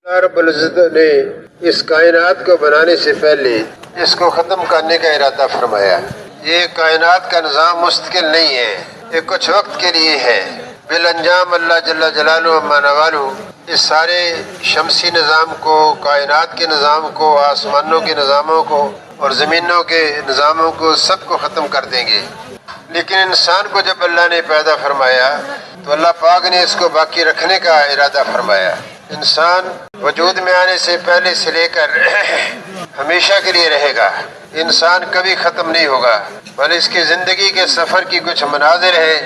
رب العزت نے اس کائنات کو بنانے سے پہلے اس کو ختم کرنے کا ارادہ فرمایا۔ یہ کائنات کا نظام مستقل نہیں ہے، یہ کچھ وقت کے لیے ہے۔ بالانجام اللہ جل جلالہ عما نوالہ اس سارے شمسی نظام کو، کائنات کے نظام کو، آسمانوں کے نظاموں کو اور زمینوں کے نظاموں کو سب کو ختم کر دیں گے۔ لیکن انسان کو جب اللہ نے پیدا فرمایا تو اللہ پاک نے اس کو باقی رکھنے کا ارادہ فرمایا۔ انسان وجود میں آنے سے پہلے سے لے کر ہمیشہ کے لیے رہے گا، انسان کبھی ختم نہیں ہوگا، بلکہ اس کی زندگی کے سفر کی کچھ مناظر ہیں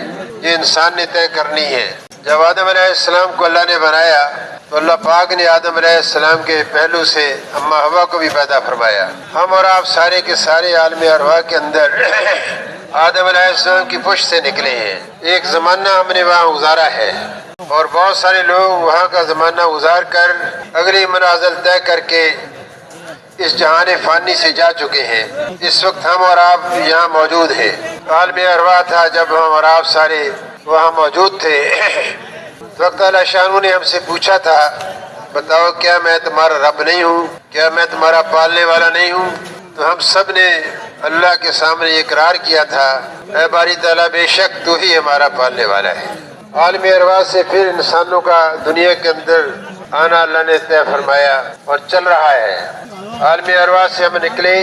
یہ انسان نے طے کرنی ہے۔ جب آدم علیہ السلام کو اللہ نے بنایا تو اللہ پاک نے آدم علیہ السلام کے پہلو سے اماں حوا کو بھی پیدا فرمایا۔ ہم اور آپ سارے کے سارے عالم ارواح کے اندر آدم علیہ السلام کی پشت سے نکلے ہیں۔ ایک زمانہ ہم نے وہاں گزارا ہے اور بہت سارے لوگ وہاں کا زمانہ گزار کر اگلی منازل طے کر کے اس جہان فانی سے جا چکے ہیں۔ اس وقت ہم اور آپ یہاں موجود ہیں۔ عالم ارواح تھا جب ہم اور آپ سارے وہاں موجود تھے۔ وقت اللہ شانو نے ہم سے پوچھا تھا بتاؤ کیا میں تمہارا رب نہیں ہوں، کیا میں تمہارا پالنے والا نہیں ہوں؟ تو ہم سب نے اللہ کے سامنے اقرار کیا تھا اے باری تعالیٰ بے شک تو ہی ہمارا پالنے والا ہے۔ عالم ارواح سے پھر انسانوں کا دنیا کے اندر آنا اللہ نے طے فرمایا اور چل رہا ہے۔ عالم ارواح سے ہم نکلے،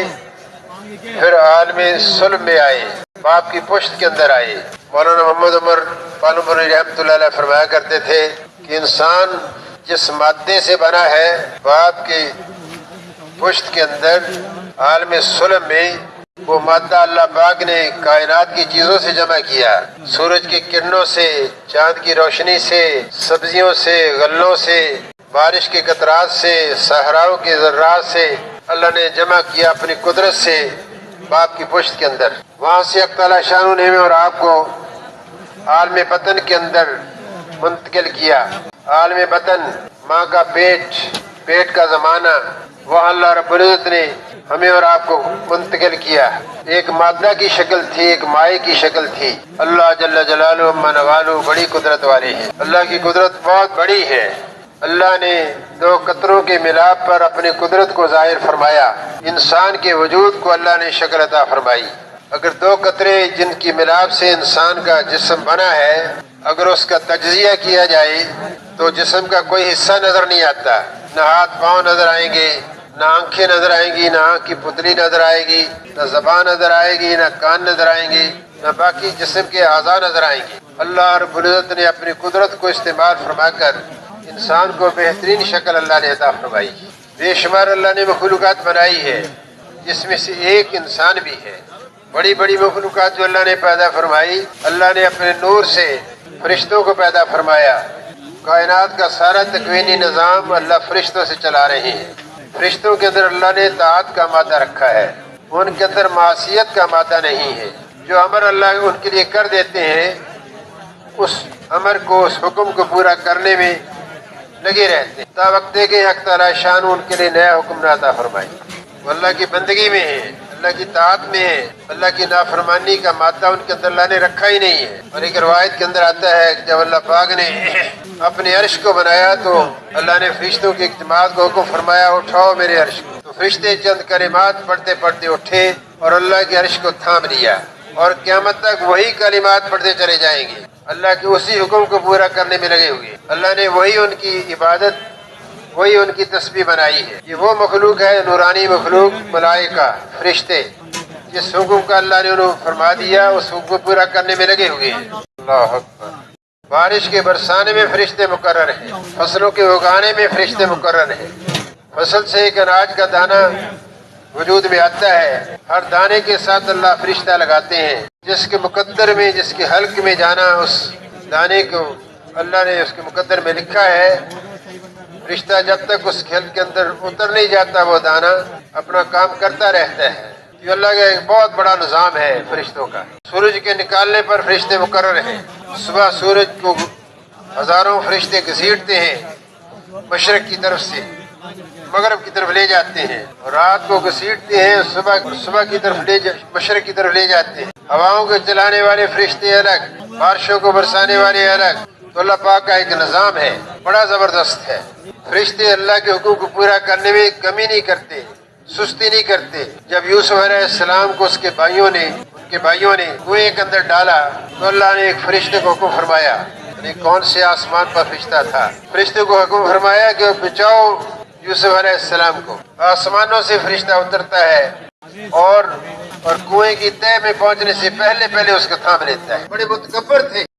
پھر عالم صلب میں آئے، باپ کی پشت کے اندر آئے۔ مولانا محمد عمر پالنپوری رحمۃ اللہ علیہ فرمایا کرتے تھے کہ انسان جس مادے سے بنا ہے باپ کی پشت کے اندر عالم صلب میں وہ مادہ اللہ پاک نے کائنات کی چیزوں سے جمع کیا، سورج کی کرنوں سے، چاند کی روشنی سے، سبزیوں سے، غلوں سے، بارش کے قطرات سے، صحراؤں کے ذرات سے اللہ نے جمع کیا اپنی قدرت سے باپ کی پشت کے اندر۔ وہاں سے حق تعالیٰ شانو نے ہمیں اور آپ کو عالم بطن کے اندر منتقل کیا۔ عالم بطن ماں کا پیٹ کا زمانہ، وہاں اللہ رب العزت نے ہمیں اور آپ کو منتقل کیا۔ ایک مادہ کی شکل تھی، ایک مائع کی شکل تھی۔ اللہ جل جلالہ عما نوالہ بڑی قدرت والے ہیں، اللہ کی قدرت بہت بڑی ہے۔ اللہ نے دو قطروں کے ملاپ پر اپنی قدرت کو ظاہر فرمایا۔ انسان کے وجود کو اللہ نے شکل عطا فرمائی۔ اگر دو قطرے جن کی ملاپ سے انسان کا جسم بنا ہے اگر اس کا تجزیہ کیا جائے تو جسم کا کوئی حصہ نظر نہیں آتا، نہ ہاتھ پاؤں نظر آئیں گے، نہ آنکھیں نظر آئیں گی، نہ آنکھ کی پتلی نظر آئے گی، نہ زبان نظر آئے گی، نہ کان نظر آئیں گے، نہ باقی جسم کے اعضاء نظر آئیں گے۔ اللہ رب العزت نے اپنی قدرت کو استعمال فرما کر انسان کو بہترین شکل اللہ نے عطا فرمائی۔ بے شمار اللہ نے مخلوقات بنائی ہے جس میں سے ایک انسان بھی ہے۔ بڑی بڑی مخلوقات جو اللہ نے پیدا فرمائی، اللہ نے اپنے نور سے فرشتوں کو پیدا فرمایا۔ کائنات کا سارا تکوینی نظام اللہ فرشتوں سے چلا رہے ہیں۔ فرشتوں کے اندر اللہ نے طاعت کا مادہ رکھا ہے، ان کے اندر معصیت کا مادہ نہیں ہے۔ جو امر اللہ ان کے لیے کر دیتے ہیں اس امر کو، اس حکم کو پورا کرنے میں لگے رہتے ہیں تا وقت کہ حق تعالیٰ شان ان کے لیے نیا حکم نہ عطا فرمائے۔ وہ اللہ کی بندگی میں ہے، اللہ کی طاعت میں ہے، اللہ کی نافرمانی کا مادہ ان کے اندر اللہ نے رکھا ہی نہیں ہے۔ اور ایک روایت کے اندر آتا ہے کہ جب اللہ پاک نے اپنے عرش کو بنایا تو اللہ نے فرشتوں کی جماعت کو حکم فرمایا اٹھاؤ میرے عرش کو، تو فرشتے چند کلمات پڑھتے پڑھتے اٹھے اور اللہ کے عرش کو تھام لیا، اور قیامت تک وہی کلمات پڑھتے چلے جائیں گے، اللہ کے اسی حکم کو پورا کرنے میں لگے ہوئے۔ اللہ نے وہی ان کی عبادت، وہی ان کی تسبیح بنائی ہے۔ یہ وہ مخلوق ہے، نورانی مخلوق، ملائکہ، فرشتے، جس حکم کا اللہ نے انہوں فرما دیا اس حکم کو پورا کرنے میں لگے ہوئے ہیں۔ اللہ اکبر۔ بارش کے برسانے میں فرشتے مقرر ہیں، فصلوں کے اگانے میں فرشتے مقرر ہیں۔ فصل سے ایک اناج کا دانہ وجود میں آتا ہے، ہر دانے کے ساتھ اللہ فرشتہ لگاتے ہیں، جس کے مقدر میں، جس کے حلق میں جانا اس دانے کو اللہ نے اس کے مقدر میں لکھا ہے۔ فرشتہ جب تک اس کھیل کے اندر اتر نہیں جاتا وہ دانہ اپنا کام کرتا رہتا ہے۔ یہ اللہ کا ایک بہت بڑا نظام ہے فرشتوں کا۔ سورج کے نکالنے پر فرشتے مقرر ہیں۔ صبح سورج کو ہزاروں فرشتے گھسیٹتے ہیں، مشرق کی طرف سے مغرب کی طرف لے جاتے ہیں، اور رات کو گھسیٹتے ہیں، صبح کی طرف مشرق کی طرف لے جاتے ہیں۔ ہواؤں کو چلانے والے فرشتے الگ، بارشوں کو برسانے والے الگ، تو اللہ پاک کا ایک نظام ہے، بڑا زبردست ہے۔ فرشتے اللہ کے حکم کو پورا کرنے میں کمی نہیں کرتے، سستی نہیں کرتے۔ جب یوسف علیہ السلام کو ان کے بھائیوں نے کنویں کے اندر ڈالا تو اللہ نے ایک فرشتے کو حکم فرمایا، یعنی کون سے آسمان پر فرشتہ تھا، فرشتے کو حکم فرمایا کہ بچاؤ یوسف علیہ السلام کو۔ آسمانوں سے فرشتہ اترتا ہے اور کنویں کی تہہ میں پہنچنے سے پہلے اس کو تھام لیتا ہے۔ بڑے متکبر تھے۔